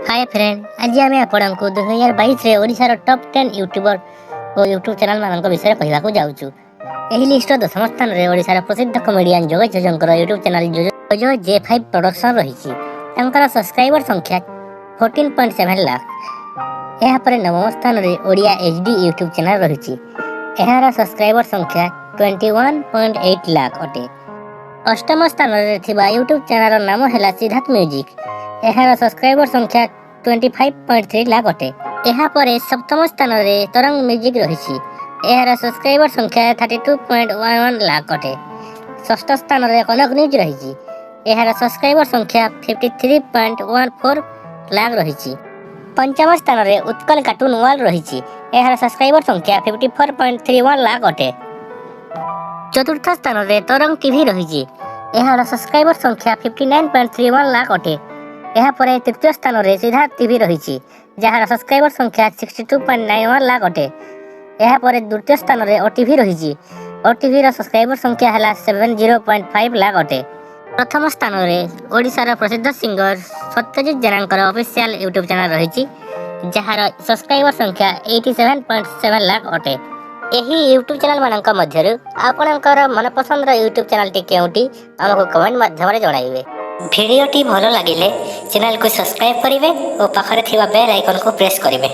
Hi friend, आज आम आपको 2022 ओडिशार टॉप 10 यूट्यूबर और यूट्यूब चैनल मान विषय कहवाक जाऊँ। यह लिस्ट दशम स्थान में ओडिशार प्रसिद्ध कमेडियन जोगेश जोजों यूट्यूब चैनल जोजो J5 प्रोडक्शन रही। सब्सक्राइबर संख्या 14.7 लाख। यापर नवम स्थान में ओडिया HD यूट्यूब चैनल रही। यार सब्सक्राइबर संख्या 21.8 लाख अटे। अष्टम स्थान में यूट्यूब चैनल नाम है सिद्धार्थ म्यूजिक। यार सब्सक्राइबर संख्या 25.3 लाख अटे। यापर सप्तम स्थान में तरंग म्यूजिक रही। यार सब्सक्राइबर संख्या 32.11 लाख अटे। षष्ठ स्थान में कनक न्यूज रही। यार सब्सक्राइबर संख्या 53.14 लाख रही। पंचम स्थान में उत्कल कार्टून वर्ल्ड रही। यार सब्सक्राइबर संख्या 54.31 लाख अटे। चतुर्थ स्थान में तरंग टीवी रही। यार सब्सक्राइबर संख्या 59.31 लाख अटे। यापर तृतीय स्थान में सिद्धार्थ टीवी रही, जार सब्सक्राइबर संख्या 62.91 लाख अटे। यापर द्वितीय स्थान में ओटीवी रही। ओटीवी सब्सक्राइबर संख्या है 70.5 लाख अटे। प्रथम स्थान में ओडिशार प्रसिद्ध सिंगर सत्यजित जेनांकर ऑफिशियल यूट्यूब चैनल रही, जार सब्सक्राइबर संख्या 87.7 लाख अटे। यही यूट्यूब चैनल मानक मध्यरु आपणकर मनपसंद यूट्यूब चैनल टी केउटी हमको कमेंट माध्यम जणाइबे। वीडियो टी भलो लागिले चैनल को सब्सक्राइब करिवे और पाखरे थिबा बेल आइकन को प्रेस करिवे।